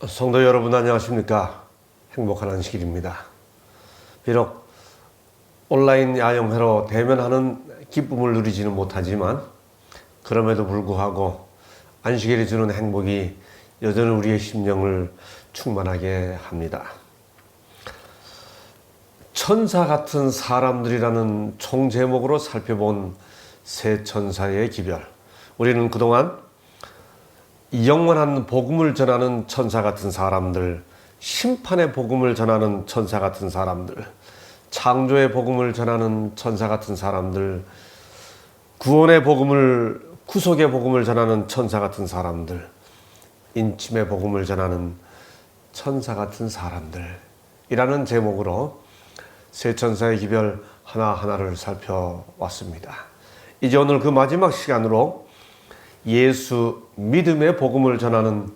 성도 여러분 안녕하십니까? 행복한 안식일입니다. 비록 온라인 야영회로 대면하는 기쁨을 누리지는 못하지만 그럼에도 불구하고 안식일이 주는 행복이 여전히 우리의 심령을 충만하게 합니다. 천사 같은 사람들이라는 총제목으로 살펴본 세 천사의 기별. 우리는 그동안 영원한 복음을 전하는 천사 같은 사람들, 심판의 복음을 전하는 천사 같은 사람들, 창조의 복음을 전하는 천사 같은 사람들, 구원의 복음을, 구속의 복음을 전하는 천사 같은 사람들, 인침의 복음을 전하는 천사 같은 사람들이라는 제목으로 세 천사의 기별 하나하나를 살펴왔습니다. 이제 오늘 그 마지막 시간으로 예수 믿음의 복음을 전하는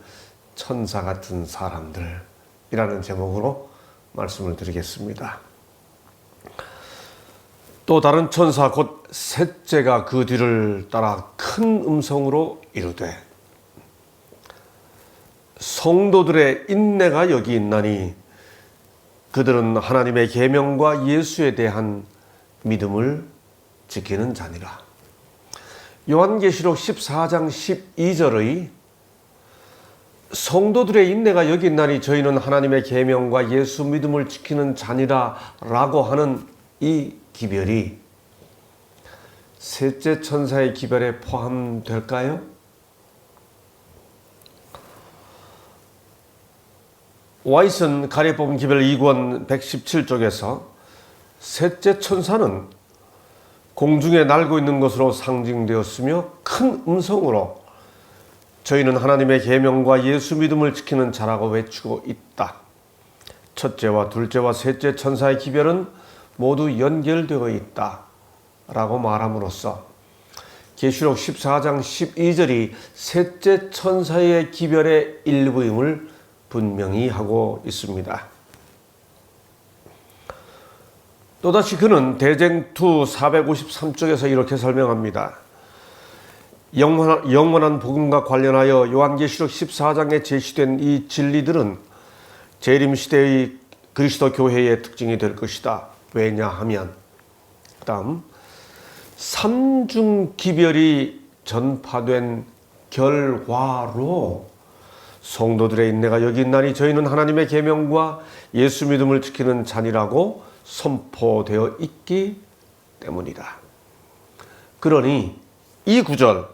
천사 같은 사람들이라는 제목으로 말씀을 드리겠습니다. 또 다른 천사 곧 셋째가 그 뒤를 따라 큰 음성으로 이르되 성도들의 인내가 여기 있나니 그들은 하나님의 계명과 예수에 대한 믿음을 지키는 자니라. 요한계시록 14장 12절의 성도들의 인내가 여기 있나니 저희는 하나님의 계명과 예수 믿음을 지키는 자니라 라고 하는 이 기별이 셋째 천사의 기별에 포함될까요? 와이슨 가리 뽑은 기별 2권 117쪽에서 셋째 천사는 공중에 날고 있는 것으로 상징되었으며 큰 음성으로 저희는 하나님의 계명과 예수 믿음을 지키는 자라고 외치고 있다. 첫째와 둘째와 셋째 천사의 기별은 모두 연결되어 있다 라고 말함으로써 계시록 14장 12절이 셋째 천사의 기별의 일부임을 분명히 하고 있습니다. 또다시 그는 대쟁투 453쪽에서 이렇게 설명합니다. 영원한 복음과 관련하여 요한계시록 14장에 제시된 이 진리들은 재림시대의 그리스도 교회의 특징이 될 것이다. 왜냐하면 다음 삼중기별이 전파된 결과로 성도들의 인내가 여기 있나니 저희는 하나님의 계명과 예수 믿음을 지키는 자니라고 선포되어 있기 때문이다. 그러니 이 구절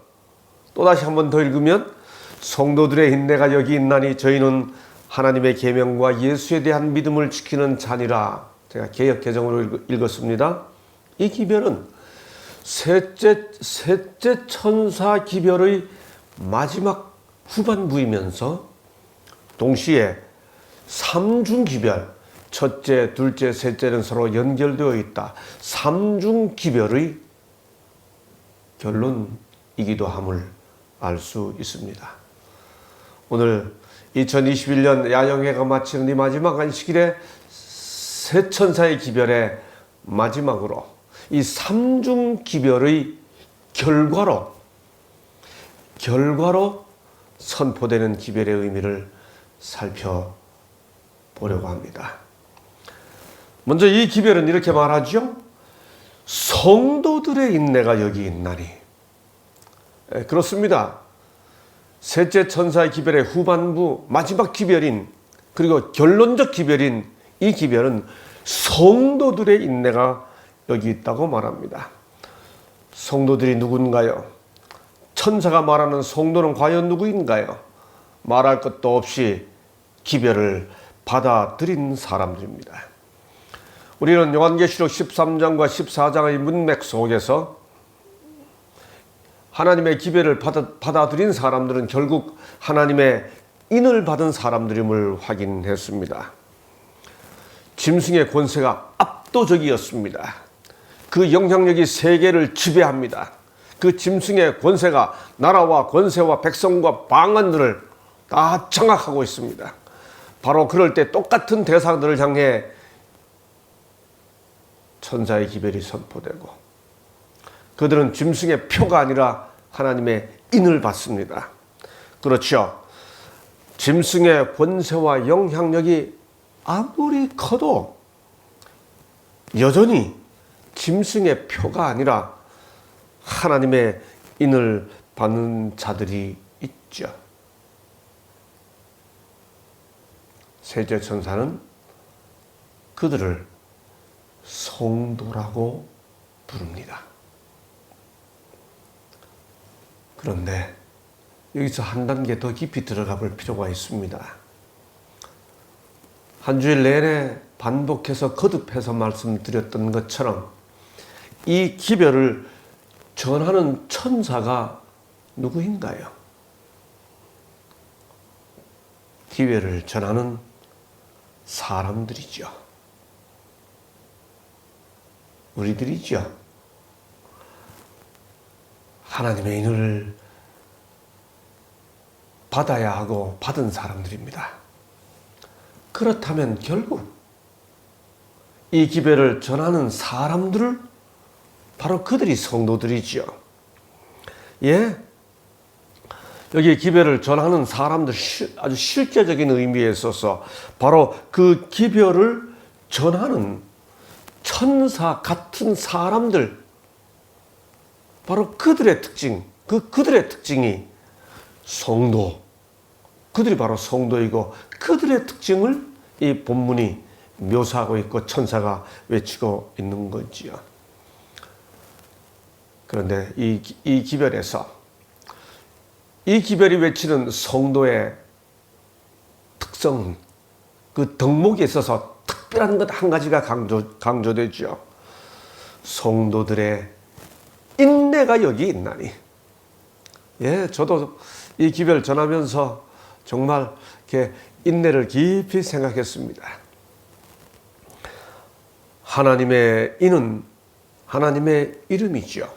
또다시 한 번 더 읽으면 성도들의 인내가 여기 있나니 저희는 하나님의 계명과 예수에 대한 믿음을 지키는 자니라. 제가 개역 개정으로 읽었습니다. 이 기별은 셋째 천사 기별의 마지막 후반부이면서 동시에 삼중기별, 첫째, 둘째, 셋째는 서로 연결되어 있다. 삼중기별의 결론이기도 함을 알 수 있습니다. 오늘 2021년 야영회가 마치는 이 마지막 안식일에 세 천사의 기별의 마지막으로 이 삼중기별의 결과로 선포되는 기별의 의미를 살펴보려고 합니다. 먼저 이 기별은 이렇게 말하죠. 성도들의 인내가 여기 있나니. 그렇습니다. 셋째 천사의 기별의 후반부 마지막 기별인 그리고 결론적 기별인 이 기별은 성도들의 인내가 여기 있다고 말합니다. 성도들이 누군가요? 천사가 말하는 성도는 과연 누구인가요? 말할 것도 없이 기별을 받아들인 사람들입니다. 우리는 요한계시록 13장과 14장의 문맥 속에서 하나님의 기별을 받아들인 사람들은 결국 하나님의 인을 받은 사람들임을 확인했습니다. 짐승의 권세가 압도적이었습니다. 그 영향력이 세계를 지배합니다. 그 짐승의 권세가 나라와 권세와 백성과 방언들을 다 장악하고 있습니다. 바로 그럴 때 똑같은 대상들을 향해 천사의 기별이 선포되고 그들은 짐승의 표가 아니라 하나님의 인을 받습니다. 그렇죠. 짐승의 권세와 영향력이 아무리 커도 여전히 짐승의 표가 아니라 하나님의 인을 받는 자들이 있죠. 세제 천사는 그들을 성도라고 부릅니다. 그런데 여기서 한 단계 더 깊이 들어가 볼 필요가 있습니다. 한 주일 내내 반복해서 거듭해서 말씀드렸던 것처럼 이 기별을 전하는 천사가 누구인가요? 기별을 전하는 사람들이죠. 우리들이죠. 하나님의 인을 받아야 하고 받은 사람들입니다. 그렇다면 결국 이 기별을 전하는 사람들을 바로 그들이 성도들이죠. 예, 여기 기별을 전하는 사람들 아주 실제적인 의미에 있어서 바로 그 기별을 전하는 천사 같은 사람들, 바로 그들의 특징, 그들의 특징이 성도, 그들이 바로 성도이고 그들의 특징을 이 본문이 묘사하고 있고 천사가 외치고 있는 거지요. 그런데 이 기별에서 이 기별이 외치는 성도의 특성, 그 덕목에 있어서 특별한 것 한 가지가 강조되죠. 성도들의 인내가 여기 있나니. 예, 저도 이 기별 전하면서 정말 이렇게 인내를 깊이 생각했습니다. 하나님의 인은 하나님의 이름이죠.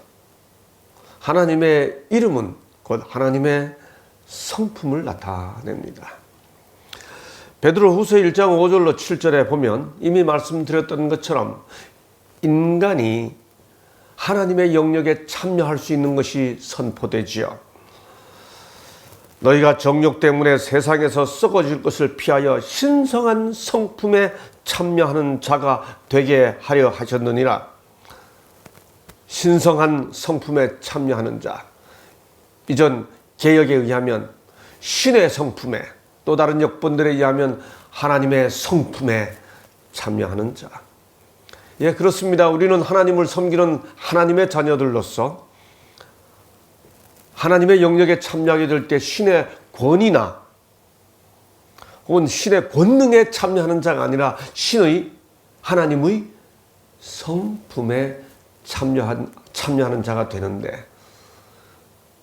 하나님의 이름은 곧 하나님의 성품을 나타냅니다. 베드로후서 1장 5절로 7절에 보면 이미 말씀드렸던 것처럼 인간이 하나님의 영역에 참여할 수 있는 것이 선포되지요. 너희가 정욕 때문에 세상에서 썩어질 것을 피하여 신성한 성품에 참여하는 자가 되게 하려 하셨느니라. 신성한 성품에 참여하는 자. 이전 개역에 의하면 신의 성품에, 또 다른 역본들에 의하면 하나님의 성품에 참여하는 자. 예, 그렇습니다. 우리는 하나님을 섬기는 하나님의 자녀들로서 하나님의 영역에 참여하게 될 때 신의 권위나 혹은 신의 권능에 참여하는 자가 아니라 신의 하나님의 성품에 참여하는 자가 되는데,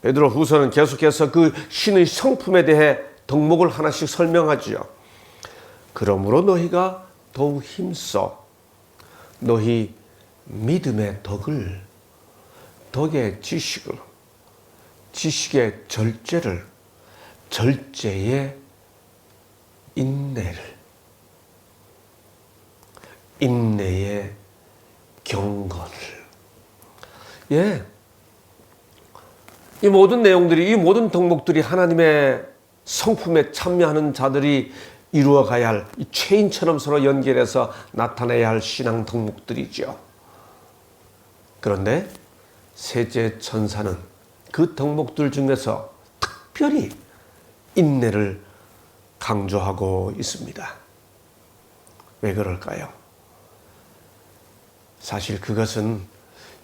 베드로후서는 계속해서 그 신의 성품에 대해 덕목을 하나씩 설명하지요. 그러므로 너희가 더욱 힘써 너희 믿음의 덕을, 덕의 지식을, 지식의 절제를, 절제의 인내를, 인내의 경건을. 예, 이 모든 내용들이, 이 모든 덕목들이 하나님의 성품에 참여하는 자들이 이루어가야 할, 이 체인처럼 서로 연결해서 나타내야 할 신앙 덕목들이죠. 그런데 셋째 천사는 그 덕목들 중에서 특별히 인내를 강조하고 있습니다. 왜 그럴까요? 사실 그것은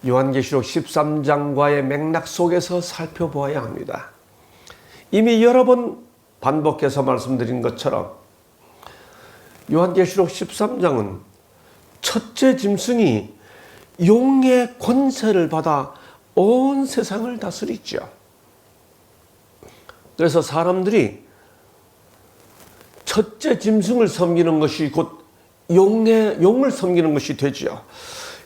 요한계시록 13장과의 맥락 속에서 살펴보아야 합니다. 이미 여러 번 반복해서 말씀드린 것처럼 요한계시록 13장은 첫째 짐승이 용의 권세를 받아 온 세상을 다스리죠. 그래서 사람들이 첫째 짐승을 섬기는 것이 곧 용을 섬기는 것이 되지요.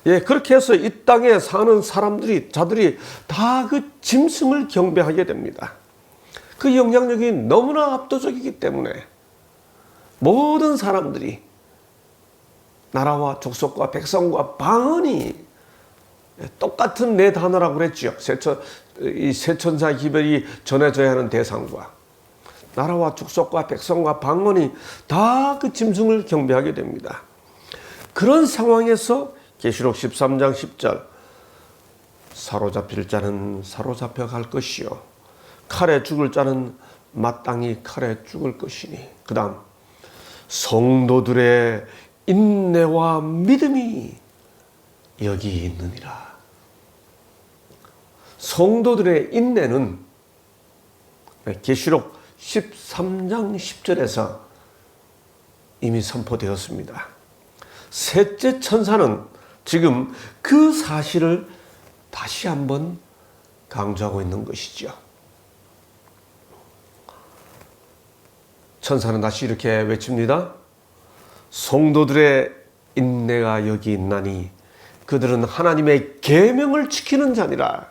예, 그렇게 해서 이 땅에 사는 자들이 다 그 짐승을 경배하게 됩니다. 그 영향력이 너무나 압도적이기 때문에 모든 사람들이, 나라와 족속과 백성과 방언이 똑같은 네 단어라고 그랬죠. 이 세천사 기별이 전해져야 하는 대상과 나라와 축속과 백성과 방언이 다 그 짐승을 경배하게 됩니다. 그런 상황에서 계시록 13장 10절 사로잡힐 자는 사로잡혀 갈 것이요 칼에 죽을 자는 마땅히 칼에 죽을 것이니 그 다음 성도들의 인내와 믿음이 여기 있느니라. 성도들의 인내는 계시록 13장 10절에서 이미 선포되었습니다. 셋째 천사는 지금 그 사실을 다시 한번 강조하고 있는 것이죠. 천사는 다시 이렇게 외칩니다. 성도들의 인내가 여기 있나니 그들은 하나님의 계명을 지키는 자니라.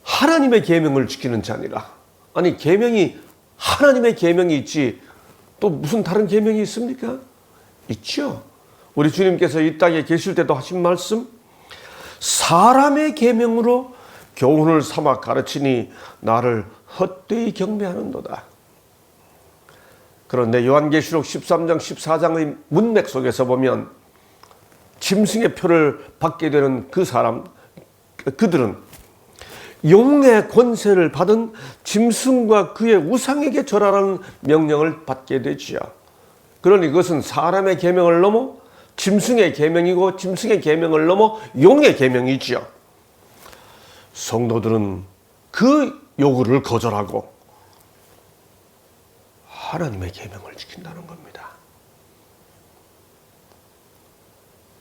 하나님의 계명을 지키는 자니라. 아니 계명이 하나님의 계명이 있지 또 무슨 다른 계명이 있습니까? 있죠. 우리 주님께서 이 땅에 계실 때도 하신 말씀 사람의 계명으로 교훈을 삼아 가르치니 나를 헛되이 경배하는도다. 그런데 요한계시록 13장 14장의 문맥 속에서 보면 짐승의 표를 받게 되는 그 사람 그들은 용의 권세를 받은 짐승과 그의 우상에게 절하라는 명령을 받게 되지요. 그러니 그것은 사람의 계명을 넘어 짐승의 계명이고 짐승의 계명을 넘어 용의 계명이지요. 성도들은 그 요구를 거절하고 하나님의 계명을 지킨다는 겁니다.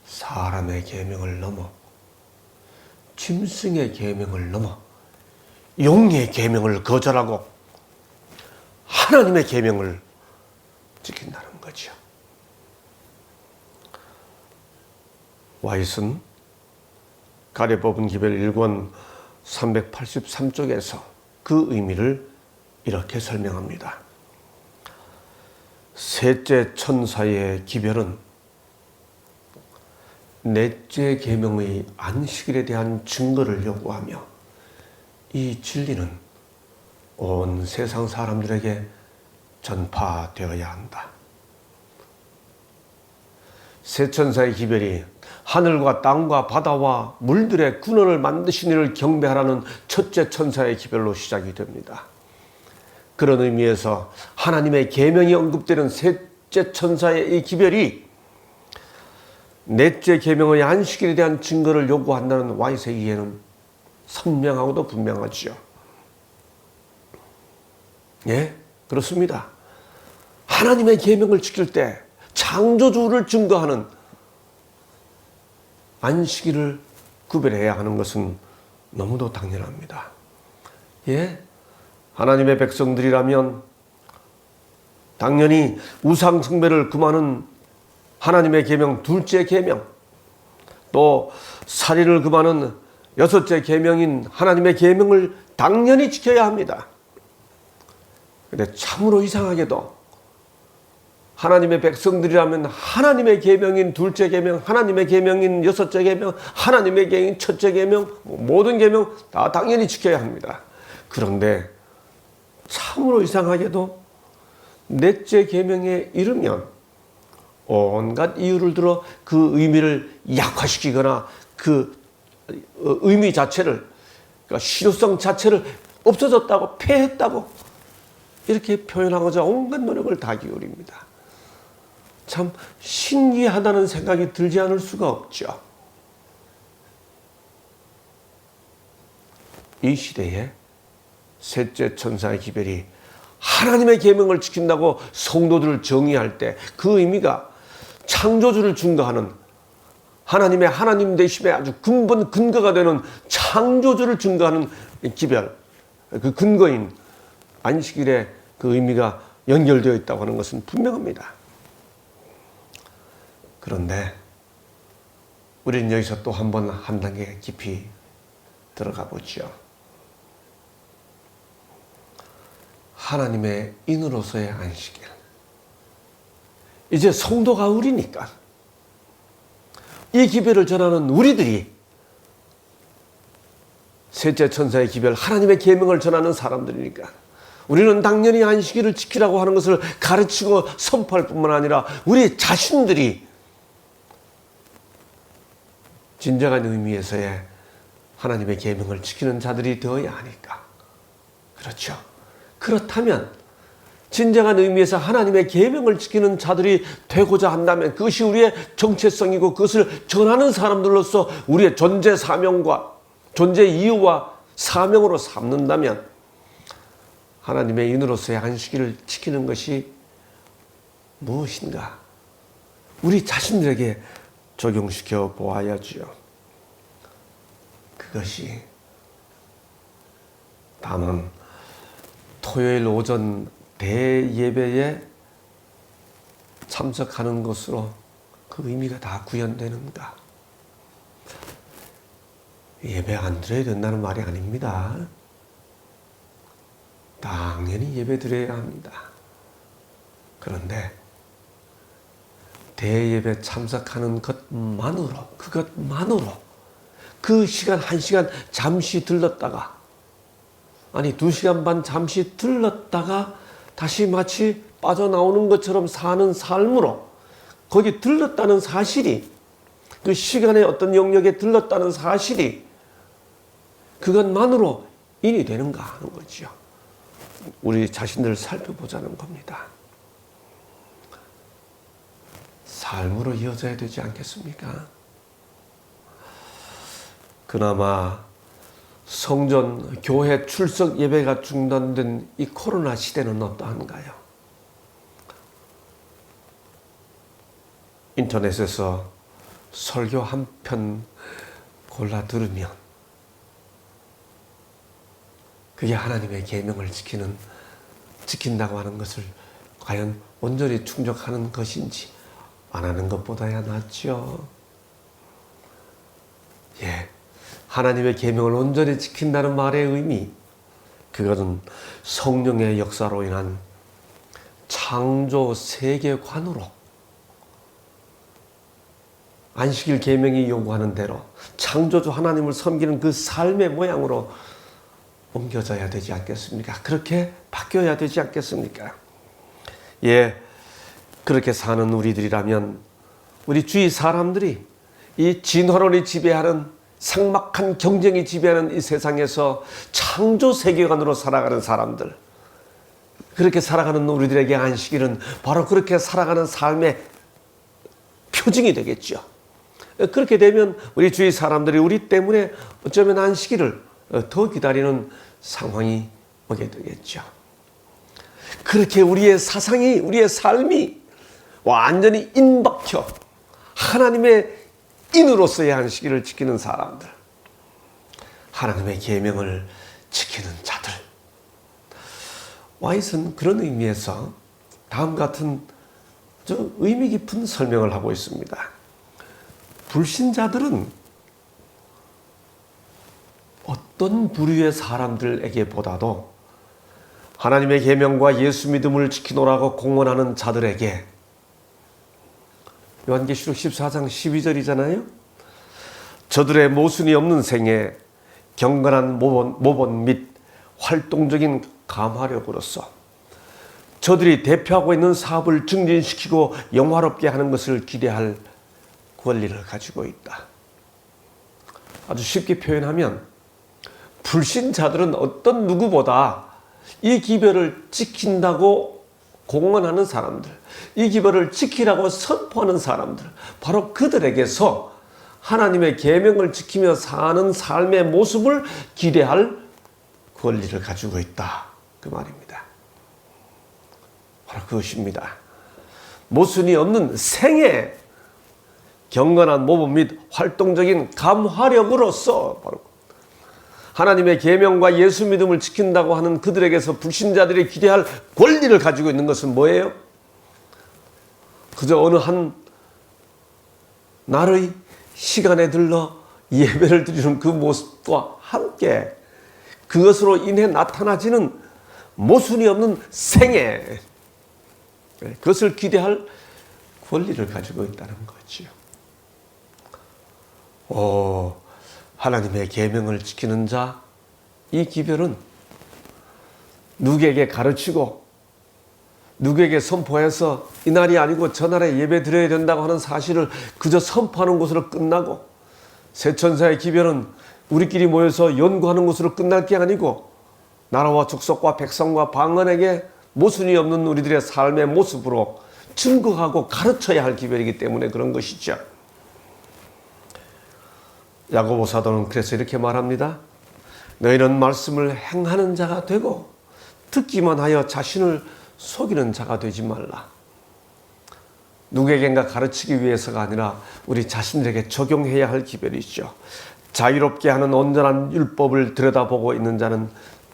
사람의 계명을 넘어 짐승의 계명을 넘어 용의 계명을 거절하고 하나님의 계명을 지킨다는 거죠. 와이슨 가래 뽑은 기별 1권 383쪽에서 그 의미를 이렇게 설명합니다. 셋째 천사의 기별은 넷째 계명의 안식일에 대한 증거를 요구하며 이 진리는 온 세상 사람들에게 전파되어야 한다. 세 천사의 기별이 하늘과 땅과 바다와 물들의 근원을 만드신 이를 경배하라는 첫째 천사의 기별로 시작이 됩니다. 그런 의미에서 하나님의 계명이 언급되는 셋째 천사의 이 기별이 넷째 계명의 안식일에 대한 증거를 요구한다는 와이스의 이해는 선명하고도 분명하지요. 예, 그렇습니다. 하나님의 계명을 지킬 때 창조주를 증거하는 안식일을 구별해야 하는 것은 너무도 당연합니다. 예, 하나님의 백성들이라면 당연히 우상 숭배를 금하는 하나님의 계명 둘째 계명, 또 살인을 금하는 여섯째 계명인 하나님의 계명을 당연히 지켜야 합니다. 그런데 참으로 이상하게도 하나님의 백성들이라면 하나님의 계명인 둘째 계명, 하나님의 계명인 여섯째 계명, 하나님의 계명인 첫째 계명, 모든 계명 다 당연히 지켜야 합니다. 그런데 참으로 이상하게도 넷째 계명에 이르면 온갖 이유를 들어 그 의미를 약화시키거나 그 의미 자체를, 그러니까 실효성 자체를 없어졌다고, 폐했다고 이렇게 표현하고자 온갖 노력을 다 기울입니다. 참 신기하다는 생각이 들지 않을 수가 없죠. 이 시대에 셋째 천사의 기별이 하나님의 계명을 지킨다고 성도들을 정의할 때 그 의미가 창조주를 증거하는 하나님의 하나님 되심의 아주 근본 근거가 되는 창조주를 증거하는 기별, 그 근거인 안식일에 그 의미가 연결되어 있다고 하는 것은 분명합니다. 그런데 우리는 여기서 또 한 번 한 단계 깊이 들어가 보죠. 하나님의 인으로서의 안식일. 이제 성도가 우리니까 이 기별을 전하는 우리들이 셋째 천사의 기별, 하나님의 계명을 전하는 사람들이니까 우리는 당연히 안식일을 지키라고 하는 것을 가르치고 선포할 뿐만 아니라 우리 자신들이 진정한 의미에서의 하나님의 계명을 지키는 자들이 되어야 하니까. 그렇죠. 그렇다면 진정한 의미에서 하나님의 계명을 지키는 자들이 되고자 한다면 그것이 우리의 정체성이고 그것을 전하는 사람들로서 우리의 존재 사명과 존재 이유와 사명으로 삼는다면 하나님의 인으로서의 안식일을 지키는 것이 무엇인가? 우리 자신들에게 적용시켜 보아야지요. 그것이 다만 토요일 오전 대예배에 참석하는 것으로 그 의미가 다 구현되는가? 예배 안 드려야 된다는 말이 아닙니다. 당연히 예배 드려야 합니다. 그런데 대예배 참석하는 그것만으로 그 시간 1시간 잠시 들렀다가 아니 2시간 반 잠시 들렀다가 다시 마치 빠져나오는 것처럼 사는 삶으로 거기 들렀다는 사실이 그 시간의 어떤 영역에 들렀다는 사실이 그것만으로 인이 되는가 하는 거죠. 우리 자신들을 살펴보자는 겁니다. 삶으로 이어져야 되지 않겠습니까? 그나마 성전, 교회 출석 예배가 중단된 이 코로나 시대는 어떠한가요? 인터넷에서 설교 한 편 골라 들으면 그게 하나님의 계명을 지킨다고 하는 것을 과연 온전히 충족하는 것인지 안 하는 것보다야 낫죠. 예, 하나님의 계명을 온전히 지킨다는 말의 의미, 그것은 성령의 역사로 인한 창조 세계관으로 안식일 계명이 요구하는 대로 창조주 하나님을 섬기는 그 삶의 모양으로 옮겨져야 되지 않겠습니까? 그렇게 바뀌어야 되지 않겠습니까? 예, 그렇게 사는 우리들이라면 우리 주위 사람들이 이 진화론이 지배하는 삭막한 경쟁이 지배하는 이 세상에서 창조 세계관으로 살아가는 사람들, 그렇게 살아가는 우리들에게 안식일은 바로 그렇게 살아가는 삶의 표징이 되겠죠. 그렇게 되면 우리 주위 사람들이 우리 때문에 어쩌면 안식일을 더 기다리는 상황이 오게 되겠죠. 그렇게 우리의 사상이, 우리의 삶이 완전히 인박혀 하나님의 인으로서의 안식일을 지키는 사람들, 하나님의 계명을 지키는 자들. 와이스는 그런 의미에서 다음 같은 의미 깊은 설명을 하고 있습니다. 불신자들은 어떤 부류의 사람들에게 보다도 하나님의 계명과 예수 믿음을 지키노라고 공언하는 자들에게, 요한계시록 14장 12절이잖아요. 저들의 모순이 없는 생애, 경건한 모본 및 활동적인 감화력으로서 저들이 대표하고 있는 사업을 증진시키고 영화롭게 하는 것을 기대할 권리를 가지고 있다. 아주 쉽게 표현하면 불신자들은 어떤 누구보다 이 기별을 지킨다고 공언하는 사람들, 이 기별을 지키라고 선포하는 사람들, 바로 그들에게서 하나님의 계명을 지키며 사는 삶의 모습을 기대할 권리를 가지고 있다, 그 말입니다. 바로 그것입니다. 모순이 없는 생애, 경건한 모범 및 활동적인 감화력으로서 바로 하나님의 계명과 예수 믿음을 지킨다고 하는 그들에게서 불신자들이 기대할 권리를 가지고 있는 것은 뭐예요? 그저 어느 한 날의 시간에 들러 예배를 드리는 그 모습과 함께 그것으로 인해 나타나지는 모순이 없는 생애, 그것을 기대할 권리를 가지고 있다는 거지요. 하나님의 계명을 지키는 자, 이 기별은 누구에게 가르치고 누구에게 선포해서 이날이 아니고 저날에 예배 드려야 된다고 하는 사실을 그저 선포하는 것으로 끝나고, 새천사의 기별은 우리끼리 모여서 연구하는 것으로 끝날 게 아니고 나라와 족속과 백성과 방언에게 모순이 없는 우리들의 삶의 모습으로 증거하고 가르쳐야 할 기별이기 때문에 그런 것이죠. 야고보 사도는 그래서 이렇게 말합니다. 너희는 말씀을 행하는 자가 되고 듣기만 하여 자신을 속이는 자가 되지 말라. 누구에겐가 가르치기 위해서가 아니라 우리 자신들에게 적용해야 할 기별이죠. 자유롭게 하는 온전한 율법을 들여다보고 있는 자는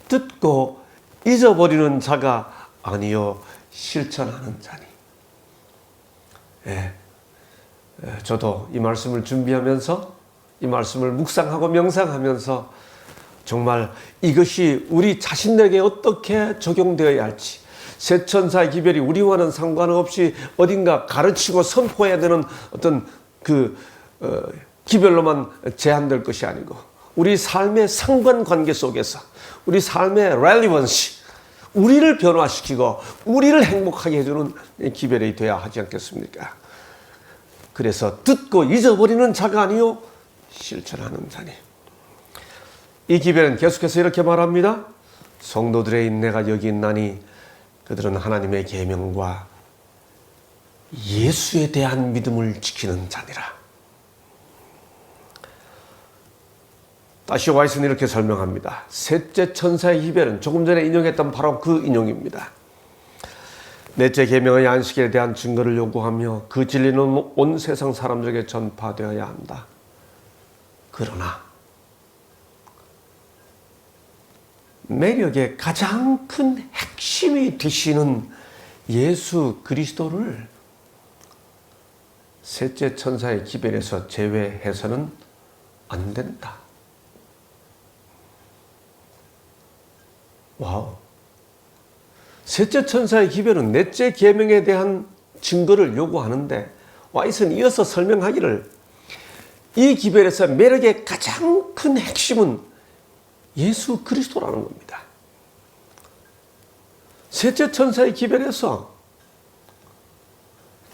듣고 잊어버리는 자가 아니요 실천하는 자니. 저도 이 말씀을 준비하면서 이 말씀을 묵상하고 명상하면서 정말 이것이 우리 자신에게 어떻게 적용되어야 할지, 새천사의 기별이 우리와는 상관없이 어딘가 가르치고 선포해야 되는 어떤 기별로만 제한될 것이 아니고 우리 삶의 상관관계 속에서 우리 삶의 relevance, 우리를 변화시키고 우리를 행복하게 해주는 기별이 되어야 하지 않겠습니까? 그래서 듣고 잊어버리는 자가 아니요 실천하는 자니. 이 기별은 계속해서 이렇게 말합니다. 성도들의 인내가 여기 있나니 그들은 하나님의 계명과 예수에 대한 믿음을 지키는 자니라. 다시 와이스는 이렇게 설명합니다. 셋째 천사의 기별은 조금 전에 인용했던 바로 그 인용입니다. 넷째 계명의 안식에 대한 증거를 요구하며 그 진리는 온 세상 사람들에게 전파되어야 한다. 그러나 매력의 가장 큰 핵심이 되시는 예수 그리스도를 셋째 천사의 기별에서 제외해서는 안 된다. 와우. 셋째 천사의 기별은 넷째 계명에 대한 증거를 요구하는데 와이스는 이어서 설명하기를 이 기별에서 매력의 가장 큰 핵심은 예수 그리스도라는 겁니다. 셋째 천사의 기별에서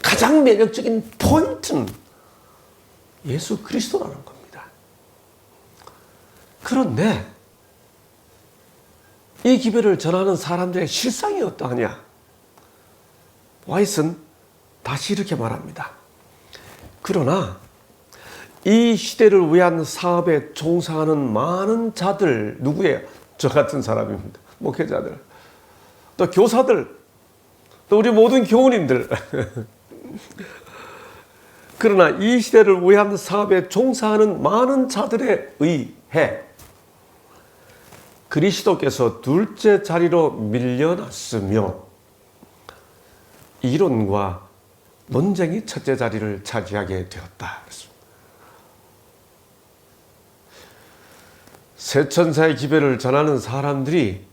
가장 매력적인 포인트는 예수 그리스도라는 겁니다. 그런데 이 기별을 전하는 사람들의 실상이 어떠하냐? 와이스는 다시 이렇게 말합니다. 그러나 이 시대를 위한 사업에 종사하는 많은 자들, 누구예요? 저 같은 사람입니다. 목회자들, 또 교사들, 또 우리 모든 교우님들. 그러나 이 시대를 위한 사업에 종사하는 많은 자들에 의해 그리스도께서 둘째 자리로 밀려났으며 이론과 논쟁이 첫째 자리를 차지하게 되었다. 새 천사의 기별을 전하는 사람들이,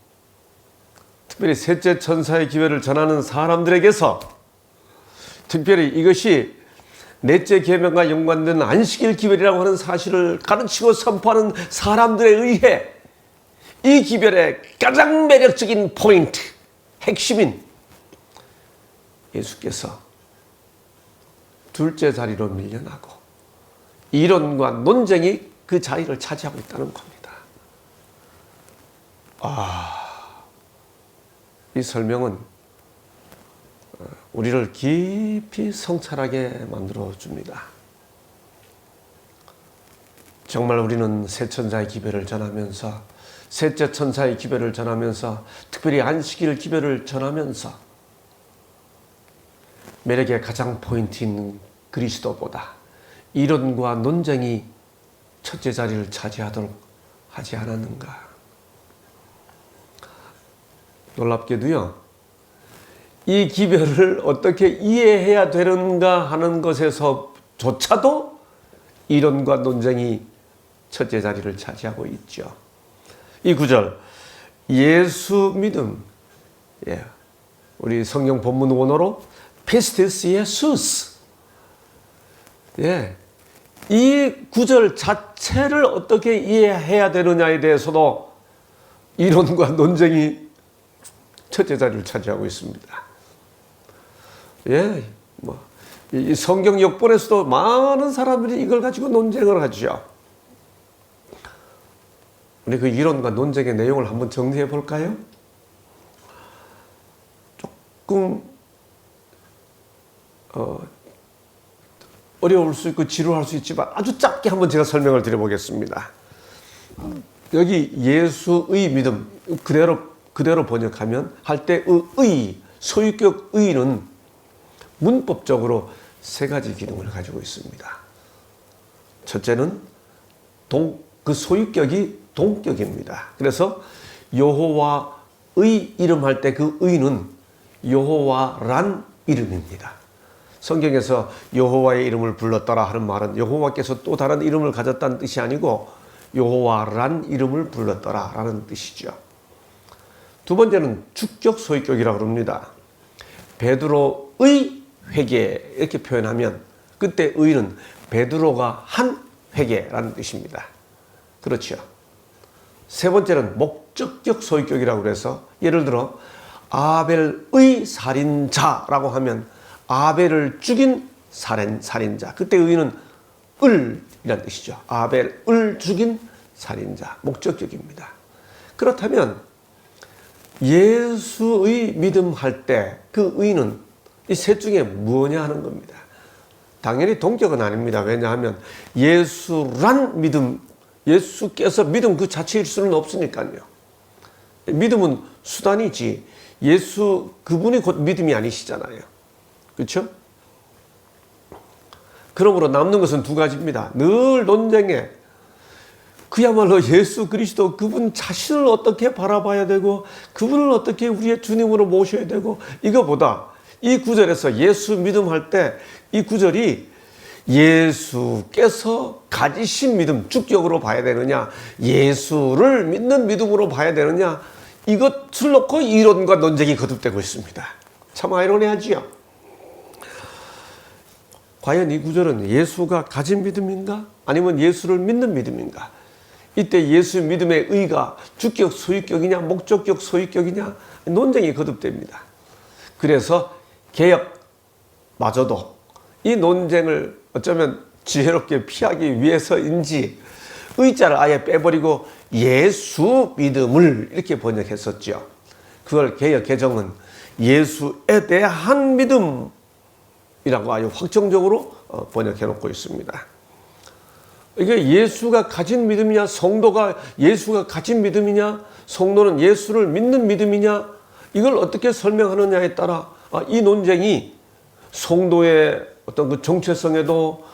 특별히 셋째 천사의 기별을 전하는 사람들에게서 특별히 이것이 넷째 계명과 연관된 안식일 기별이라고 하는 사실을 가르치고 선포하는 사람들에 의해 이 기별의 가장 매력적인 포인트, 핵심인 예수께서 둘째 자리로 밀려나고 이론과 논쟁이 그 자리를 차지하고 있다는 겁니다. 이 설명은 우리를 깊이 성찰하게 만들어줍니다. 정말 우리는 새 천사의 기별을 전하면서, 셋째 천사의 기별을 전하면서, 특별히 안식일 기별을 전하면서 매력의 가장 포인트인 그리스도보다 이론과 논쟁이 첫째 자리를 차지하도록 하지 않았는가? 놀랍게도요, 이 기별을 어떻게 이해해야 되는가 하는 것에서조차도 이론과 논쟁이 첫째 자리를 차지하고 있죠. 이 구절, 예수 믿음, 우리 성경 본문 원어로 피스티스 예수스, 이 구절 자체를 어떻게 이해해야 되느냐에 대해서도 이론과 논쟁이 첫째 자리를 차지하고 있습니다. 예, 이 성경 역본에서도 많은 사람들이 이걸 가지고 논쟁을 하죠. 우리 그 이론과 논쟁의 내용을 한번 정리해 볼까요? 조금 어려울 수 있고 지루할 수 있지만 아주 짧게 한번 제가 설명을 드려보겠습니다. 여기 예수의 믿음 그대로 번역하면 할 때의 의, 소유격 의는 문법적으로 세 가지 기능을 가지고 있습니다. 첫째는 그 소유격이 동격입니다. 그래서 여호와의 이름 할 때 그 의는 여호와란 이름입니다. 성경에서 여호와의 이름을 불렀더라 하는 말은 여호와께서 또 다른 이름을 가졌다는 뜻이 아니고 여호와란 이름을 불렀더라 라는 뜻이죠. 두 번째는 주격 소유격이라고 합니다. 베드로의 회개 이렇게 표현하면 그때 의는 베드로가 한 회개라는 뜻입니다. 그렇죠. 세 번째는 목적격 소유격이라고 해서 예를 들어 아벨의 살인자라고 하면 아벨을 죽인 살인자. 그때 의는 을이라는 뜻이죠. 아벨을 죽인 살인자. 목적격입니다. 그렇다면 예수의 믿음 할 때 그 의는 이 셋 중에 뭐냐 하는 겁니다. 당연히 동격은 아닙니다. 왜냐하면 예수란 믿음, 예수께서 믿음 그 자체일 수는 없으니까요. 믿음은 수단이지 예수 그분이 곧 믿음이 아니시잖아요. 그렇죠? 그러므로 남는 것은 두 가지입니다. 늘 논쟁에 그야말로 예수 그리스도 그분 자신을 어떻게 바라봐야 되고 그분을 어떻게 우리의 주님으로 모셔야 되고 이거보다 이 구절에서 예수 믿음 할 때 이 구절이 예수께서 가지신 믿음 주격으로 봐야 되느냐 예수를 믿는 믿음으로 봐야 되느냐 이것을 놓고 이론과 논쟁이 거듭되고 있습니다. 참 아이러니하지요. 과연 이 구절은 예수가 가진 믿음인가 아니면 예수를 믿는 믿음인가? 이때 예수 믿음의 의가 주격 소유격이냐 목적격 소유격이냐 논쟁이 거듭됩니다. 그래서 개혁마저도 이 논쟁을 어쩌면 지혜롭게 피하기 위해서인지 의자를 아예 빼버리고 예수 믿음을 이렇게 번역했었죠. 그걸 개혁 개정은 예수에 대한 믿음이라고 아주 확정적으로 번역해 놓고 있습니다. 이게 예수가 가진 믿음이냐 성도가 예수가 가진 믿음이냐 성도는 예수를 믿는 믿음이냐 이걸 어떻게 설명하느냐에 따라 이 논쟁이 성도의 어떤 그 정체성에도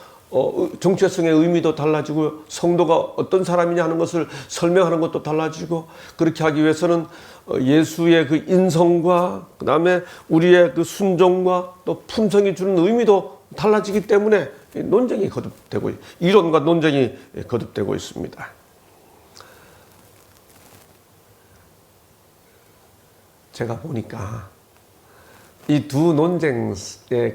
정체성의 의미도 달라지고 성도가 어떤 사람이냐 하는 것을 설명하는 것도 달라지고 그렇게 하기 위해서는 예수의 그 인성과 그 다음에 우리의 그 순종과 또 품성이 주는 의미도 달라지기 때문에 논쟁이 거듭되고 이론과 논쟁이 거듭되고 있습니다. 제가 보니까 이 두 논쟁의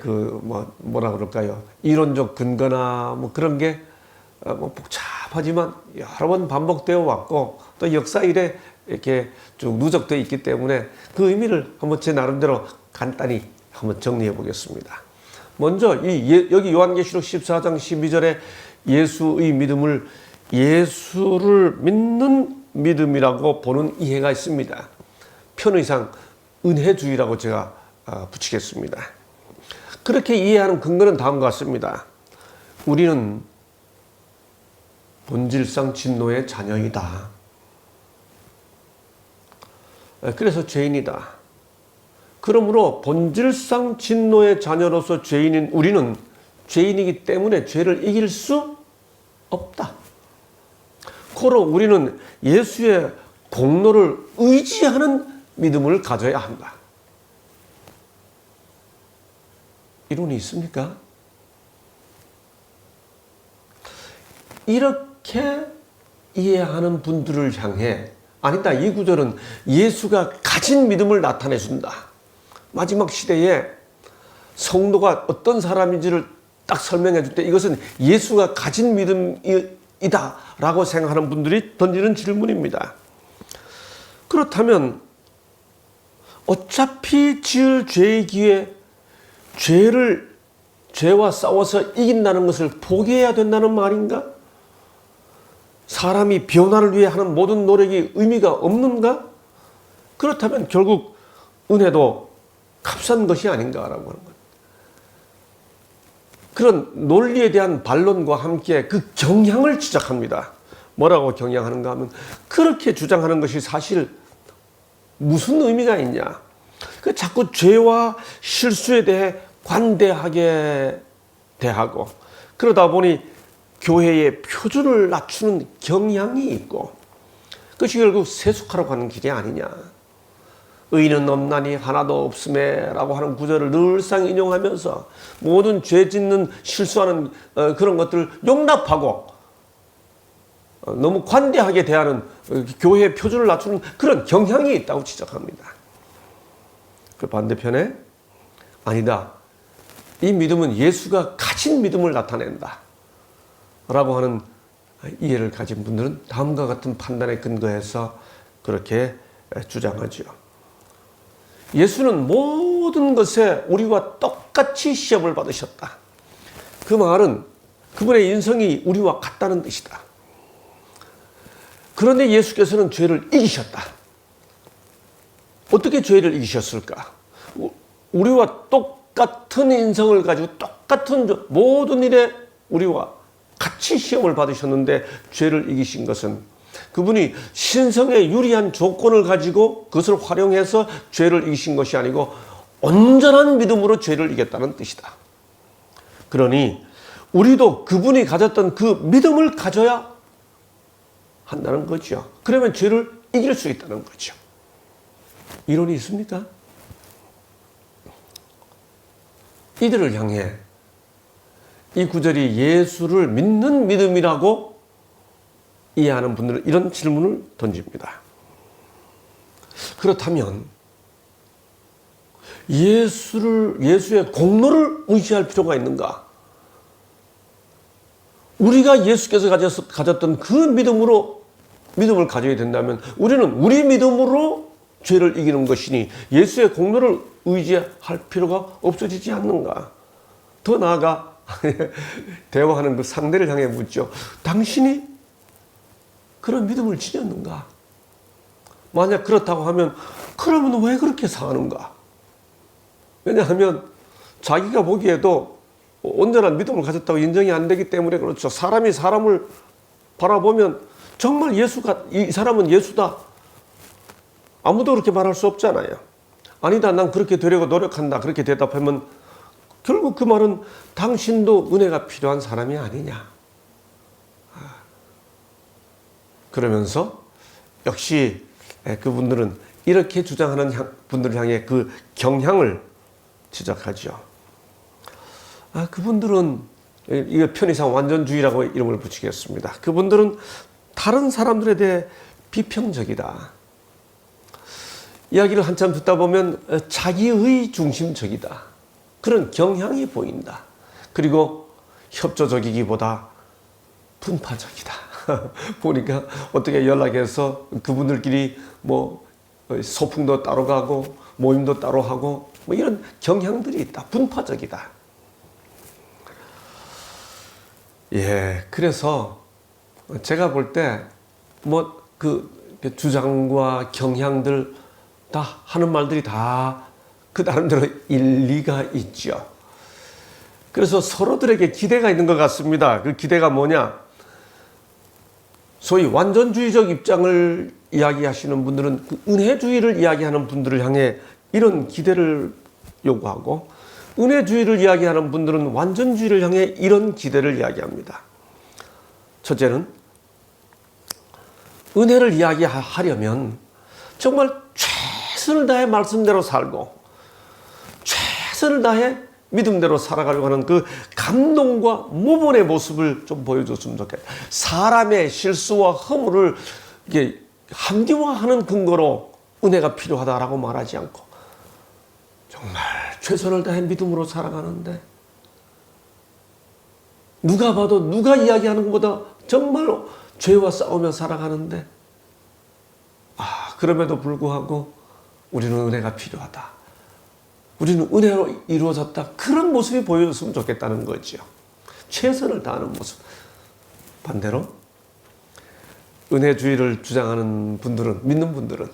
그 뭐라 그럴까요? 이론적 근거나 뭐 그런 게 복잡하지만 여러 번 반복되어 왔고 또 역사 이래 이렇게 쭉 누적되어 있기 때문에 그 의미를 한번 제 나름대로 간단히 한번 정리해 보겠습니다. 먼저 여기 요한계시록 14장 12절에 예수의 믿음을 예수를 믿는 믿음이라고 보는 이해가 있습니다. 편의상 은혜주의라고 제가 붙이겠습니다. 그렇게 이해하는 근거는 다음과 같습니다. 우리는 본질상 진노의 자녀이다. 그래서 죄인이다. 그러므로 본질상 진노의 자녀로서 죄인인 우리는 죄인이기 때문에 죄를 이길 수 없다. 고로 우리는 예수의 공로를 의지하는 믿음을 가져야 한다. 이론이 있습니까? 이렇게 이해하는 분들을 향해 아니다. 이 구절은 예수가 가진 믿음을 나타내 준다. 마지막 시대에 성도가 어떤 사람인지를 딱 설명해 줄 때 이것은 예수가 가진 믿음이다 라고 생각하는 분들이 던지는 질문입니다. 그렇다면 어차피 지을 죄의 기회, 죄와 싸워서 이긴다는 것을 포기해야 된다는 말인가? 사람이 변화를 위해 하는 모든 노력이 의미가 없는가? 그렇다면 결국 은혜도 값싼 것이 아닌가라고 하는 것. 그런 논리에 대한 반론과 함께 그 경향을 지적합니다. 뭐라고 경향하는가 하면 그렇게 주장하는 것이 사실 무슨 의미가 있냐. 그 자꾸 죄와 실수에 대해 관대하게 대하고 그러다 보니 교회의 표준을 낮추는 경향이 있고 그것이 결국 세속화로 가는 길이 아니냐. 의인은 없나니 하나도 없음에 라고 하는 구절을 늘상 인용하면서 모든 죄 짓는 실수하는 그런 것들을 용납하고 너무 관대하게 대하는 교회의 표준을 낮추는 그런 경향이 있다고 지적합니다. 그 반대편에 아니다. 이 믿음은 예수가 가진 믿음을 나타낸다. 라고 하는 이해를 가진 분들은 다음과 같은 판단에 근거해서 그렇게 주장하죠. 예수는 모든 것에 우리와 똑같이 시험을 받으셨다. 그 말은 그분의 인성이 우리와 같다는 뜻이다. 그런데 예수께서는 죄를 이기셨다. 어떻게 죄를 이기셨을까? 우리와 똑같은 인성을 가지고 똑같은 모든 일에 우리와 같이 시험을 받으셨는데 죄를 이기신 것은 그분이 신성에 유리한 조건을 가지고 그것을 활용해서 죄를 이기신 것이 아니고 온전한 믿음으로 죄를 이겼다는 뜻이다. 그러니 우리도 그분이 가졌던 그 믿음을 가져야 한다는 거죠. 그러면 죄를 이길 수 있다는 거죠. 이론이 있습니까? 이들을 향해 이 구절이 예수를 믿는 믿음이라고 이해하는 분들은 이런 질문을 던집니다. 그렇다면 예수의 공로를 의지할 필요가 있는가? 우리가 예수께서 가졌던 그 믿음을 가져야 된다면 우리는 우리 믿음으로 죄를 이기는 것이니 예수의 공로를 의지할 필요가 없어지지 않는가? 더 나아가 대화하는 그 상대를 향해 묻죠. 당신이 그런 믿음을 지녔는가? 만약 그렇다고 하면 그러면 왜 그렇게 사는가? 왜냐하면 자기가 보기에도 온전한 믿음을 가졌다고 인정이 안 되기 때문에 그렇죠. 사람이 사람을 바라보면 정말 이 사람은 예수다. 아무도 그렇게 말할 수 없잖아요. 아니다, 난 그렇게 되려고 노력한다. 그렇게 대답하면 결국 그 말은 당신도 은혜가 필요한 사람이 아니냐. 그러면서 역시 그분들은 이렇게 주장하는 분들을 향해 그 경향을 지적하죠. 그분들은 이거 편의상 완전주의라고 이름을 붙이겠습니다. 그분들은 다른 사람들에 대해 비평적이다. 이야기를 한참 듣다 보면 자기의 중심적이다. 그런 경향이 보인다. 그리고 협조적이기보다 분파적이다. 보니까 어떻게 연락해서 그분들끼리 뭐 소풍도 따로 가고 모임도 따로 하고 뭐 이런 경향들이 있다. 분파적이다. 예, 그래서 제가 볼 때 뭐 그 주장과 경향들 다 하는 말들이 다 그 나름대로 일리가 있죠. 그래서 서로들에게 기대가 있는 것 같습니다. 그 기대가 뭐냐? 소위 완전주의적 입장을 이야기하시는 분들은 그 은혜주의를 이야기하는 분들을 향해 이런 기대를 요구하고 은혜주의를 이야기하는 분들은 완전주의를 향해 이런 기대를 이야기합니다. 첫째는 은혜를 이야기하려면 정말 최선을 다해 말씀대로 살고 최선을 다해 믿음대로 살아가려고 하는 그 감동과 모범의 모습을 좀 보여줬으면 좋겠다. 사람의 실수와 허물을 이게 합리화하는 근거로 은혜가 필요하다라고 말하지 않고 정말 최선을 다해 믿음으로 살아가는데 누가 봐도 누가 이야기하는 것보다 정말 죄와 싸우며 살아가는데 그럼에도 불구하고 우리는 은혜가 필요하다. 우리는 은혜로 이루어졌다. 그런 모습이 보여줬으면 좋겠다는 거죠. 최선을 다하는 모습. 반대로 은혜주의를 주장하는 분들은, 믿는 분들은,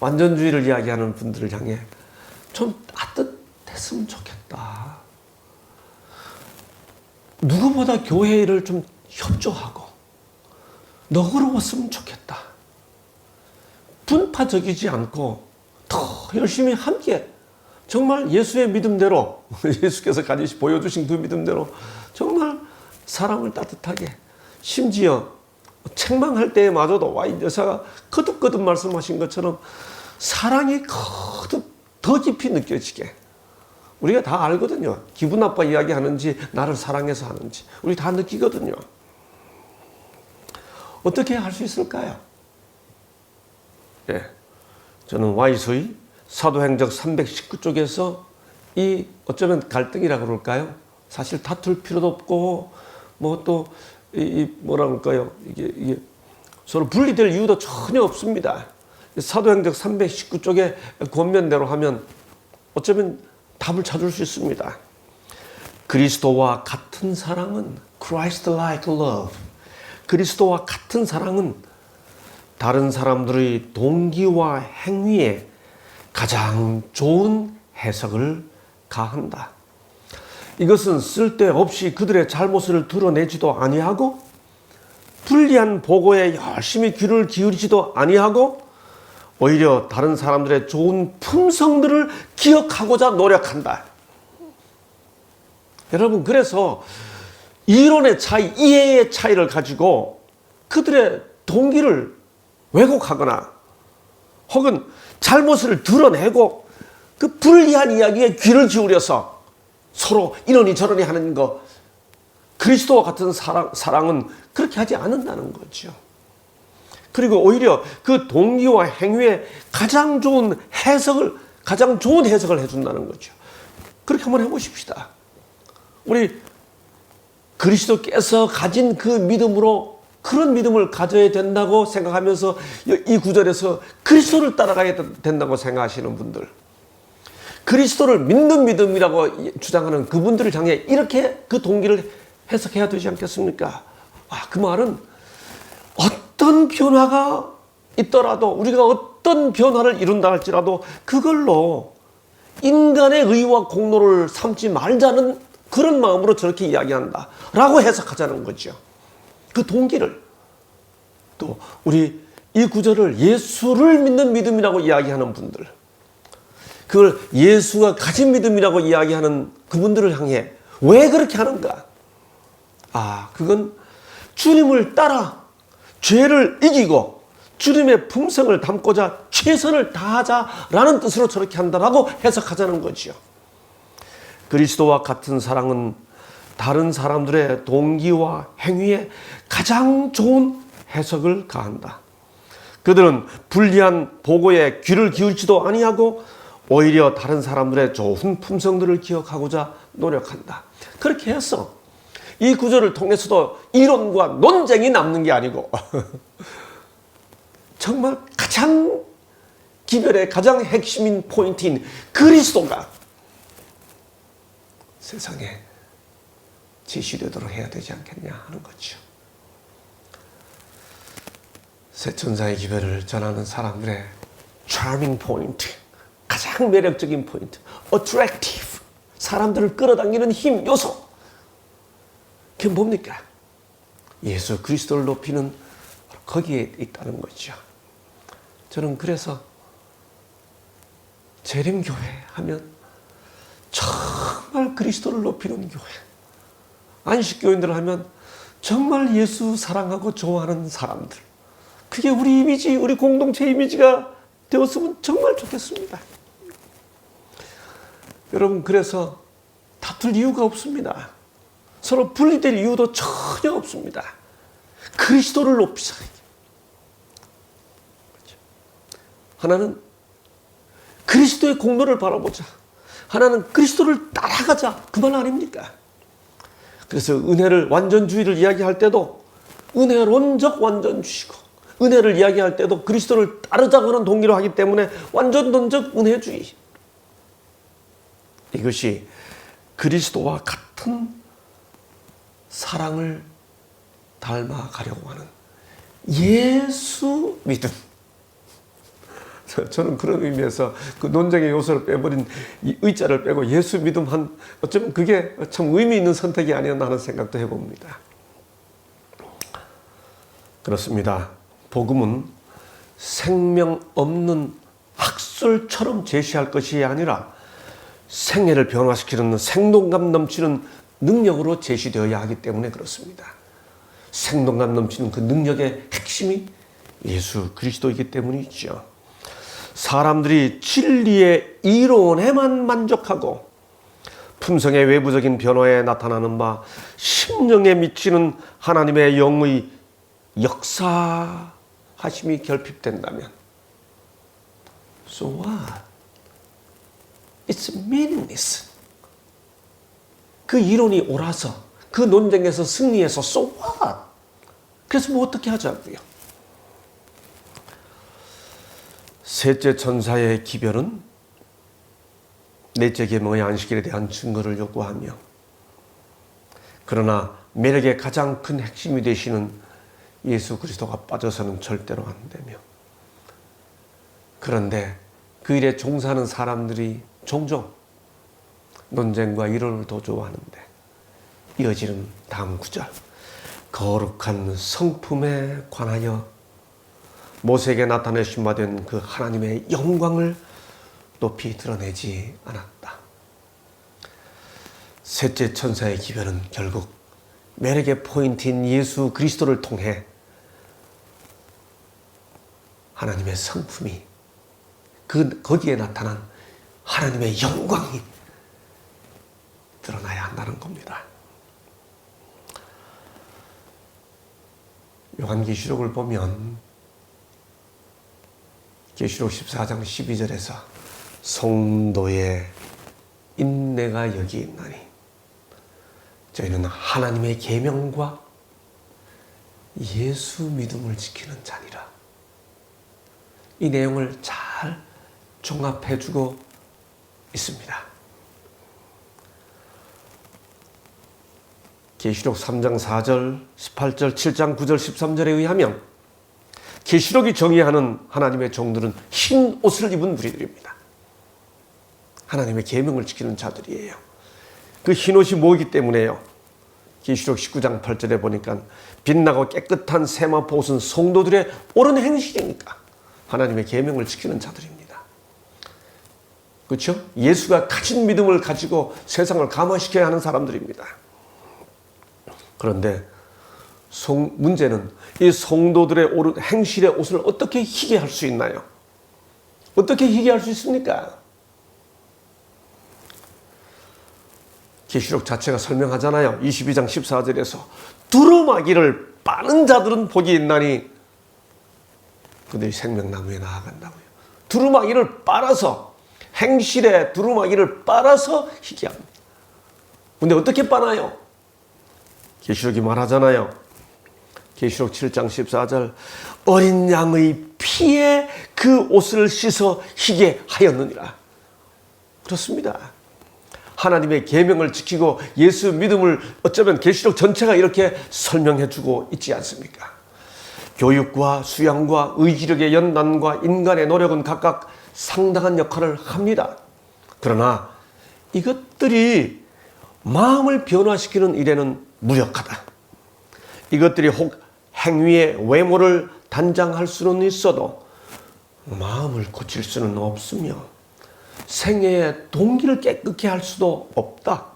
완전주의를 이야기하는 분들을 향해 좀 따뜻했으면 좋겠다. 누구보다 교회 일을 좀 협조하고 너그러웠으면 좋겠다. 분파적이지 않고 더 열심히 함께 정말 예수의 믿음대로, 예수께서 가지시 보여주신 그 믿음대로 정말 사람을 따뜻하게, 심지어 책망할 때마저도 와인 여사가 거듭거듭 말씀하신 것처럼 사랑이 거듭 더 깊이 느껴지게. 우리가 다 알거든요. 기분 나빠 이야기하는지 나를 사랑해서 하는지 우리 다 느끼거든요. 어떻게 할 수 있을까요? 예, 저는 와이서의 사도행적 319쪽에서 이 어쩌면 갈등이라고 그럴까요? 사실 다툴 필요도 없고 뭐 또 뭐라 그럴까요? 이게 서로 분리될 이유도 전혀 없습니다. 사도행적 319쪽의 권면대로 하면 어쩌면 답을 찾을 수 있습니다. 그리스도와 같은 사랑은 Christ-like love. 그리스도와 같은 사랑은 다른 사람들의 동기와 행위에 가장 좋은 해석을 가한다. 이것은 쓸데없이 그들의 잘못을 드러내지도 아니하고 불리한 보고에 열심히 귀를 기울이지도 아니하고 오히려 다른 사람들의 좋은 품성들을 기억하고자 노력한다. 여러분, 그래서 이론의 차이, 이해의 차이를 가지고 그들의 동기를 왜곡하거나 혹은 잘못을 드러내고 그 불리한 이야기에 귀를 기울여서 서로 이러니 저러니 하는 거, 그리스도와 같은 사랑은 그렇게 하지 않는다는 거죠. 그리고 오히려 그 동기와 행위에 가장 좋은 해석을 해준다는 거죠. 그렇게 한번 해보십시다. 우리 그리스도께서 가진 그 믿음으로 그런 믿음을 가져야 된다고 생각하면서 이 구절에서 그리스도를 따라가야 된다고 생각하시는 분들, 그리스도를 믿는 믿음이라고 주장하는 그분들을 향해 이렇게 그 동기를 해석해야 되지 않겠습니까? 그 말은 어떤 변화가 있더라도, 우리가 어떤 변화를 이룬다 할지라도 그걸로 인간의 의와 공로를 삼지 말자는 그런 마음으로 저렇게 이야기한다 라고 해석하자는 거죠. 그 동기를. 또 우리 이 구절을 예수를 믿는 믿음이라고 이야기하는 분들, 그걸 예수가 가진 믿음이라고 이야기하는 그분들을 향해 왜 그렇게 하는가? 그건 주님을 따라 죄를 이기고 주님의 품성을 담고자 최선을 다하자라는 뜻으로 저렇게 한다라고 해석하자는 거죠. 그리스도와 같은 사랑은 다른 사람들의 동기와 행위에 가장 좋은 해석을 가한다. 그들은 불리한 보고에 귀를 기울이지도 아니하고 오히려 다른 사람들의 좋은 품성들을 기억하고자 노력한다. 그렇게 해서 이 구절을 통해서도 이론과 논쟁이 남는 게 아니고 정말 가장 기별의 가장 핵심인 포인트인 그리스도가 세상에 제시되도록 해야 되지 않겠냐 하는 거죠. 새 천사의 기별을 전하는 사람들의 charming point, 가장 매력적인 포인트, attractive, 사람들을 끌어당기는 힘, 요소, 그게 뭡니까? 예수 그리스도를 높이는 거기에 있다는 거죠. 저는 그래서 재림교회 하면 정말 그리스도를 높이는 교회, 안식교인들 하면 정말 예수 사랑하고 좋아하는 사람들, 그게 우리 이미지, 우리 공동체 이미지가 되었으면 정말 좋겠습니다. 여러분, 그래서 다툴 이유가 없습니다. 서로 분리될 이유도 전혀 없습니다. 그리스도를 높이자. 하나는 그리스도의 공로를 바라보자. 하나는 그리스도를 따라가자. 그 말 아닙니까? 그래서 은혜를, 완전주의를 이야기할 때도 은혜론적 완전주의고 은혜를 이야기할 때도 그리스도를 따르자고 하는 동기로 하기 때문에 완전론적 은혜주의. 이것이 그리스도와 같은 사랑을 닮아가려고 하는 예수 믿음. 저는 그런 의미에서 그 논쟁의 요소를 빼버린 이 의자를 빼고 예수 믿음 어쩌면 그게 참 의미 있는 선택이 아니었나 하는 생각도 해봅니다. 그렇습니다. 복음은 생명 없는 학술처럼 제시할 것이 아니라 생애를 변화시키는 생동감 넘치는 능력으로 제시되어야 하기 때문에 그렇습니다. 생동감 넘치는 그 능력의 핵심이 예수 그리스도이기 때문이죠. 사람들이 진리의 이론에만 만족하고 품성의 외부적인 변화에 나타나는 바 심령에 미치는 하나님의 영의 역사하심이 결핍된다면 So what? It's meaningless. 그 이론이 옳아서 그 논쟁에서 승리해서 So what? 그래서 뭐 어떻게 하자고요? 셋째 천사의 기별은 넷째 계명의 안식일에 대한 증거를 요구하며 그러나 매력의 가장 큰 핵심이 되시는 예수 그리스도가 빠져서는 절대로 안 되며 그런데 그 일에 종사하는 사람들이 종종 논쟁과 이론을 더 좋아하는데 이어지는 다음 구절 거룩한 성품에 관하여 모세에게 나타내신 바 된 그 하나님의 영광을 높이 드러내지 않았다. 셋째 천사의 기별은 결국 매력의 포인트인 예수 그리스도를 통해 하나님의 성품이 거기에 나타난 하나님의 영광이 드러나야 한다는 겁니다. 요한계시록을 보면 계시록 14장 12절에서 성도의 인내가 여기 있나니 저희는 하나님의 계명과 예수 믿음을 지키는 자니라. 이 내용을 잘 종합해주고 있습니다. 계시록 3장 4절, 18절, 7장 9절, 13절에 의하면 계시록이 정의하는 하나님의 종들은 흰 옷을 입은 무리들입니다. 하나님의 계명을 지키는 자들이에요. 그 흰 옷이 뭐이기 때문에요? 계시록 19장 8절에 보니까 빛나고 깨끗한 세마포 옷은 성도들의 옳은 행실이니까 하나님의 계명을 지키는 자들입니다. 그렇죠? 예수가 가진 믿음을 가지고 세상을 감화시켜야 하는 사람들입니다. 그런데 문제는 이 성도들의 옳은 행실의 옷을 어떻게 희게 할 수 있나요? 어떻게 희게 할 수 있습니까? 계시록 자체가 설명하잖아요. 22장 14절에서 두루마기를 빠는 자들은 복이 있나니 그들이 생명나무에 나아간다고요. 두루마기를 빨아서 행실에 두루마기를 빨아서 희게 합니다. 근데 어떻게 빠나요? 계시록이 말하잖아요. 계시록 7장 14절 어린 양의 피에 그 옷을 씻어 희게 하였느니라. 그렇습니다. 하나님의 계명을 지키고 예수 믿음을 어쩌면 계시록 전체가 이렇게 설명해주고 있지 않습니까? 교육과 수양과 의지력의 연단과 인간의 노력은 각각 상당한 역할을 합니다. 그러나 이것들이 마음을 변화시키는 일에는 무력하다. 이것들이 혹 행위의 외모를 단장할 수는 있어도 마음을 고칠 수는 없으며 생애의 동기를 깨끗게 할 수도 없다.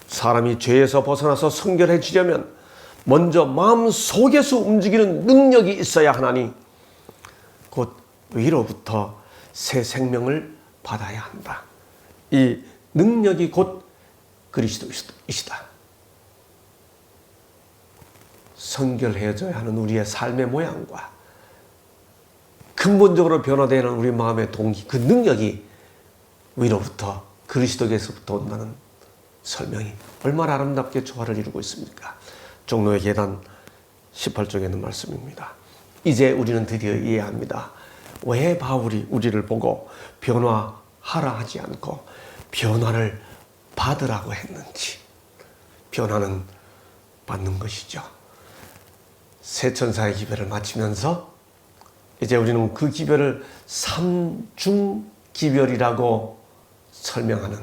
사람이 죄에서 벗어나서 성결해지려면 먼저 마음 속에서 움직이는 능력이 있어야 하나니 곧 위로부터 새 생명을 받아야 한다. 이 능력이 곧 그리스도이시다. 성결해져야 하는 우리의 삶의 모양과 근본적으로 변화되는 우리 마음의 동기, 그 능력이 위로부터 그리스도께서부터 온다는 설명이 얼마나 아름답게 조화를 이루고 있습니까? 종로의 계단 18쪽에 있는 말씀입니다. 이제 우리는 드디어 이해합니다. 왜 바울이 우리를 보고 변화하라 하지 않고 변화를 받으라고 했는지. 변화는 받는 것이죠. 새 천사의 기별을 마치면서 이제 우리는 그 기별을 삼중기별이라고 설명하는,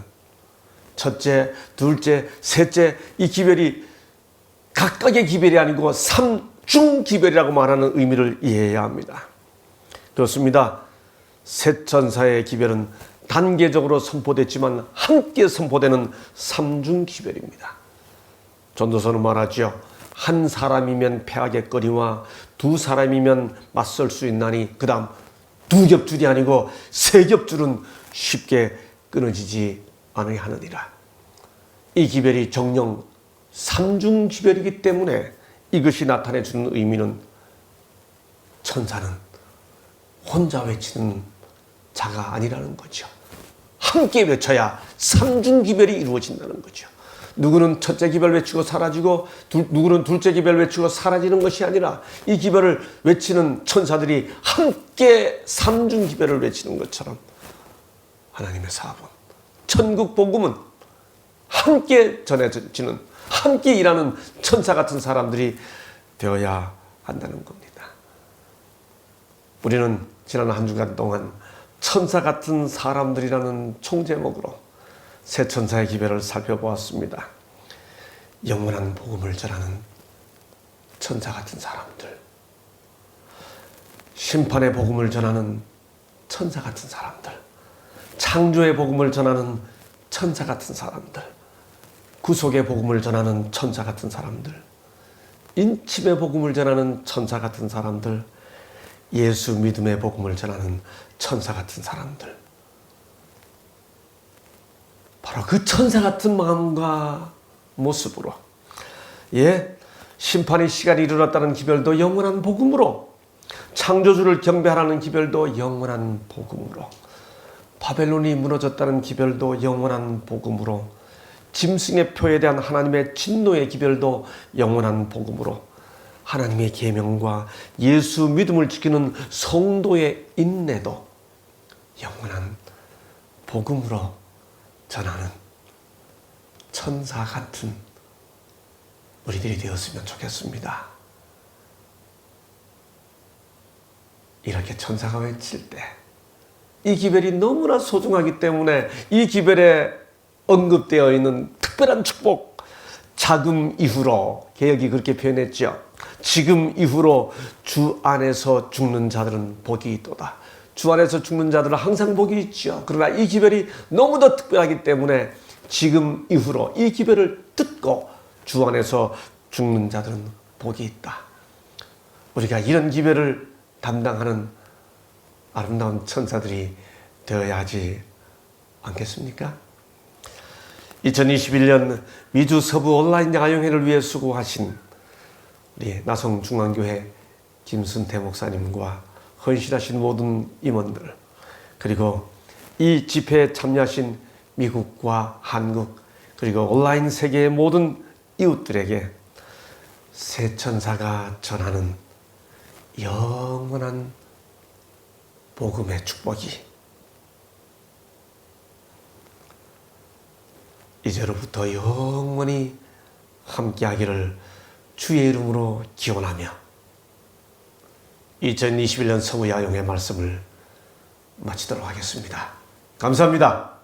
첫째, 둘째, 셋째, 이 기별이 각각의 기별이 아니고 삼중기별이라고 말하는 의미를 이해해야 합니다. 그렇습니다. 새 천사의 기별은 단계적으로 선포됐지만 함께 선포되는 삼중기별입니다. 전도서는 말하죠. 한 사람이면 패하겠거니와 두 사람이면 맞설 수 있나니, 그 다음 두 겹줄이 아니고 세 겹줄은 쉽게 끊어지지 않으려 하느니라. 이 기별이 정령 삼중기별이기 때문에 이것이 나타내 주는 의미는 천사는 혼자 외치는 자가 아니라는 거죠. 함께 외쳐야 삼중기별이 이루어진다는 거죠. 누구는 첫째 기별 외치고 사라지고 누구는 둘째 기별 외치고 사라지는 것이 아니라 이 기별을 외치는 천사들이 함께 삼중기별을 외치는 것처럼 하나님의 사본, 천국 복음은 함께 전해지는, 함께 일하는 천사 같은 사람들이 되어야 한다는 겁니다. 우리는 지난 한 주간 동안 천사 같은 사람들이라는 총제목으로 새 천사의 기별을 살펴보았습니다. 영원한 복음을 전하는 천사 같은 사람들, 심판의 복음을 전하는 천사 같은 사람들, 창조의 복음을 전하는 천사 같은 사람들, 구속의 복음을 전하는 천사 같은 사람들, 인침의 복음을 전하는 천사 같은 사람들, 예수 믿음의 복음을 전하는 천사 같은 사람들, 바로 그 천사 같은 마음과 모습으로, 심판의 시간이 이르렀다는 기별도 영원한 복음으로, 창조주를 경배하라는 기별도 영원한 복음으로, 바벨론이 무너졌다는 기별도 영원한 복음으로, 짐승의 표에 대한 하나님의 진노의 기별도 영원한 복음으로, 하나님의 계명과 예수 믿음을 지키는 성도의 인내도 영원한 복음으로 전하는 천사 같은 우리들이 되었으면 좋겠습니다. 이렇게 천사가 외칠 때 이 기별이 너무나 소중하기 때문에 이 기별에 언급되어 있는 특별한 축복, 자금 이후로, 개역이 그렇게 표현했죠. 지금 이후로 주 안에서 죽는 자들은 복이 있도다. 주 안에서 죽는 자들은 항상 복이 있죠. 그러나 이 기별이 너무도 특별하기 때문에 지금 이후로 이 기별을 듣고 주 안에서 죽는 자들은 복이 있다. 우리가 이런 기별을 담당하는 아름다운 천사들이 되어야 하지 않겠습니까? 2021년 미주 서부 온라인 야영회를 위해 수고하신 우리 나성중앙교회 김순태 목사님과 헌신하신 모든 임원들, 그리고 이 집회에 참여하신 미국과 한국, 그리고 온라인 세계의 모든 이웃들에게 새 천사가 전하는 영원한 복음의 축복이 이제로부터 영원히 함께하기를 주의 이름으로 기원하며 2021년 서구 야영의 말씀을 마치도록 하겠습니다. 감사합니다.